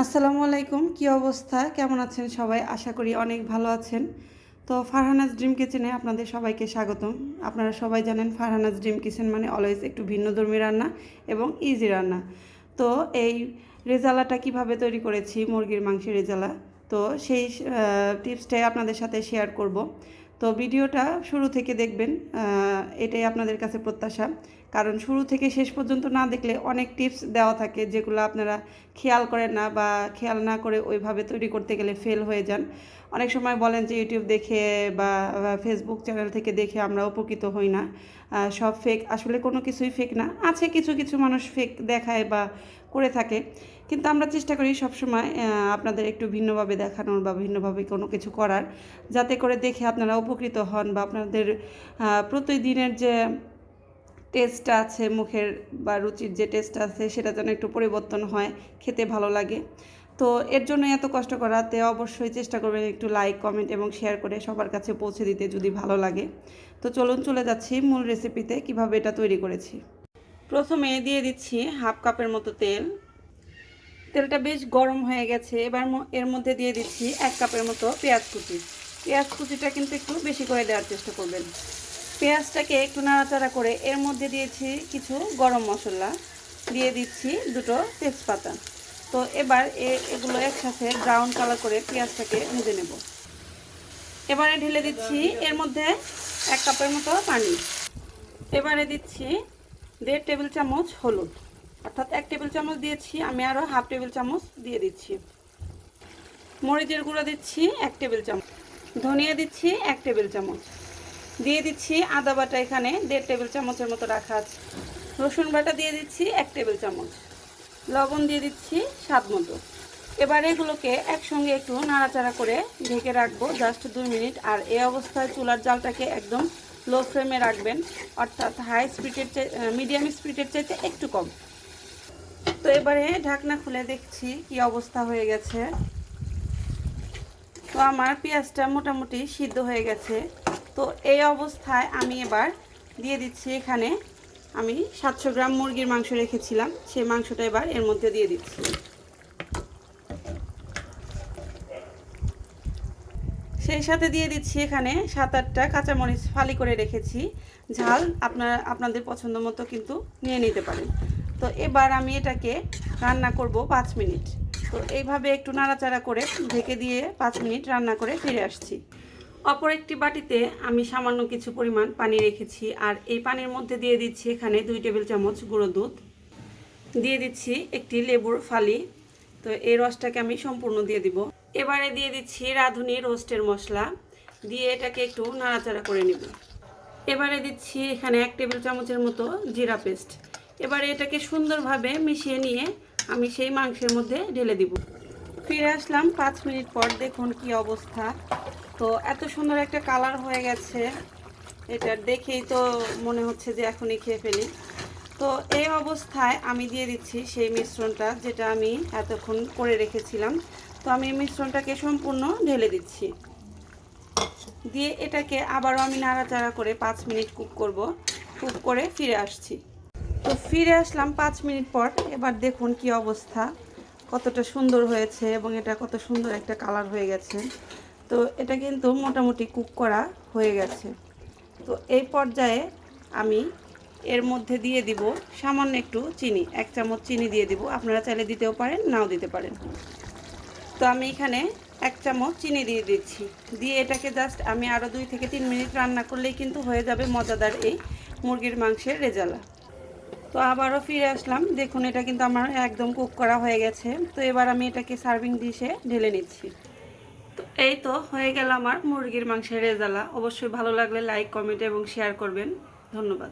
আসসালামু আলাইকুম, কি অবস্থা, কেমন আছেন সবাই? আশা করি অনেক ভালো আছেন। তো ফারহানাজ ড্রিম কিচেনে আপনাদের সবাইকে স্বাগতম। আপনারা সবাই জানেন ফারহানাজ ড্রিম কিচেন মানে অলওয়েজ একটু ভিন্নধর্মী রান্না এবং ইজি রান্না। তো এই রেজালাটা কিভাবে তৈরি করেছি, মুরগির মাংসের রেজালা, তো সেই টিপসটাই আপনাদের সাথে শেয়ার করব। তো ভিডিওটা শুরু থেকে দেখবেন, এটাই আপনাদের কাছে প্রত্যাশা। কারণ শুরু থেকে শেষ পর্যন্ত না দেখলে অনেক টিপস দেওয়া থাকে যেগুলো আপনারা খেয়াল করেন না, বা খেয়াল না করে ওইভাবে তৈরি করতে গেলে ফেল হয়ে যান। অনেক সময় বলেন যে ইউটিউব দেখে বা ফেসবুক চ্যানেল থেকে দেখে আমরা উপকৃত হই না, সব ফেক। আসলে কোনো কিছুই ফেক না, আছে কিছু কিছু মানুষ ফেক দেখায় বা করে থাকে, কিন্তু আমরা চেষ্টা করি সবসময় আপনাদের একটু ভিন্নভাবে দেখানোর বা ভিন্নভাবে কোনো কিছু করার, যাতে করে দেখে আপনারা উপকৃত হন বা আপনাদের প্রতিদিনের যে টেস্টটা আছে মুখের বা রুচির যে টেস্ট আছে সেটা যেন একটু পরিবর্তন হয়, খেতে ভালো লাগে। তো এর জন্য এত কষ্ট করাতে অবশ্যই চেষ্টা করবেন একটু লাইক, কমেন্ট এবং শেয়ার করে সবার কাছে পৌঁছে দিতে যদি ভালো লাগে। তো চলুন চলে যাচ্ছি মূল রেসিপিতে, কিভাবে এটা তৈরি করেছি। প্রথমে দিয়ে দিচ্ছি হাফ কাপের মতো তেল। তেলটা বেশ গরম হয়ে গেছে, এবার এর মধ্যে দিয়ে দিচ্ছি 1 কাপের মতো পেঁয়াজ কুচি। পেঁয়াজ কুচিটা কিন্তু একটু বেশি করে দেওয়ার চেষ্টা করবেন। পেঁয়াজটাকে একটু নাড়াচাড়া করে এর মধ্যে দিয়েছি কিছু গরম মশলা, দিয়ে দিচ্ছি 2টো তেজপাতা। তো এবার এগুলো একসাথে ব্রাউন কালার করে পেঁয়াজটাকে ভেজে নেব। এবারে ঢেলে দিচ্ছি এর মধ্যে 1 কাপের মতো পানি। এবারে দিচ্ছি 1.5 টেবিল চামচ হলুদ, অর্থাৎ 1 টেবিল চামচ দিয়েছি, আমি আরও হাফ টেবিল চামচ দিয়ে দিচ্ছি। মরিচের গুঁড়ো দিচ্ছি 1 টেবিল চামচ, ধনিয়া দিচ্ছি 1 টেবিল চামচ, দিয়ে দিচ্ছি আদা বাটা এখানে 1.5 টেবিল চামচের মতো রাখা আছে, রসুন বাটা দিয়ে দিচ্ছি 1 টেবিল চামচ, লবণ দিয়ে দিচ্ছি স্বাদ মতো। এবার এগুলোকে একসঙ্গে একটু নাড়াচাড়া করে ঢেকে রাখবো জাস্ট 2 মিনিট। আর এই অবস্থায় চুলার জালটাকে একদম লো ফ্লেমে রাখবেন, অর্থাৎ হাই স্পিডের মিডিয়াম স্পিডের চাইতে একটু কম। তো এবারে ঢাকনা খুলে দেখছি কি অবস্থা হয়ে গেছে। তো আমার পেঁয়াজটা মোটামুটি সিদ্ধ হয়ে গেছে। তো এই অবস্থায় আমি এবার দিয়ে দিচ্ছি, এখানে আমি 700 গ্রাম মুরগির মাংস রেখেছিলাম, সেই মাংসটা এবার এর মধ্যে দিয়ে দিচ্ছি। সেই সাথে দিয়ে দিচ্ছি এখানে 7-8টা কাঁচামরিচ ফালি করে রেখেছি, ঝাল আপনাদের পছন্দ মতো কিন্তু নিয়ে নিতে পারেন। তো এবার আমি এটাকে রান্না করব 5 মিনিট। তো এইভাবে একটু নাড়াচাড়া করে ঢেকে দিয়ে 5 মিনিট রান্না করে ফিরে আসছি। অপর একটি বাটিতে আমি সামান্য কিছু পরিমাণ পানি রেখেছি, আর এই পানির মধ্যে দিয়ে দিচ্ছি এখানে 2 টেবিল চামচ গুঁড়ো দুধ, দিয়ে দিচ্ছি একটি লেবুর ফালি। তো এই রসটাকে আমি সম্পূর্ণ দিয়ে দিব। এবারে দিয়ে দিচ্ছি রাঁধুনি রোস্টের মশলা, দিয়ে এটাকে একটু নাড়াচাড়া করে নেব। এবারে দিচ্ছি এখানে 1 টেবিল চামচের মতো জিরা পেস্ট। এবারে এটাকে সুন্দরভাবে মিশিয়ে নিয়ে আমি সেই মাংসের মধ্যে ঢেলে দিব। ফিরে আসলাম 5 মিনিট পর, দেখুন কি অবস্থা। তো এত সুন্দর একটা কালার হয়ে গেছে, এটা দেখেই তো মনে হচ্ছে যে এখনই খেয়ে ফেলি। তো এই অবস্থায় আমি দিয়ে দিচ্ছি সেই মিশ্রণটা যেটা আমি এতক্ষণ করে রেখেছিলাম। তো আমি এই মিশ্রণটাকে সম্পূর্ণ ঢেলে দিচ্ছি, দিয়ে এটাকে আবারও আমি নাড়াচাড়া করে 5 মিনিট কুক করব। কুক করে ফিরে আসছি। তো ফিরে আসলাম 5 মিনিট পর, এবার দেখুন কি অবস্থা, কতটা সুন্দর হয়েছে এবং এটা কত সুন্দর একটা কালার হয়ে গেছে। তো এটা কিন্তু মোটামুটি কুক করা হয়ে গেছে। তো এই পর্যায়ে আমি এর মধ্যে দিয়ে দিব সামান্য একটু চিনি, 1 চামচ চিনি দিয়ে দিব, আপনারা চাইলে দিতেও পারেন নাও দিতে পারেন। তো আমি এখানে 1 চামচ চিনি দিয়ে দিচ্ছি, দিয়ে এটাকে জাস্ট আমি আরও 2 থেকে 3 মিনিট রান্না করলেই কিন্তু হয়ে যাবে মজাদার এই মুরগির মাংসের রেজালা। তো আবারও ফিরে আসলাম, দেখুন এটা কিন্তু আমার একদম কুক করা হয়ে গেছে। তো এবার আমি এটাকে সার্ভিং ডিশে ঢেলে নিচ্ছি। তো এই তো হয়ে গেল আমার মুরগির মাংসের রেজালা। অবশ্যই ভালো লাগলে লাইক, কমেন্ট এবং শেয়ার করবেন। ধন্যবাদ।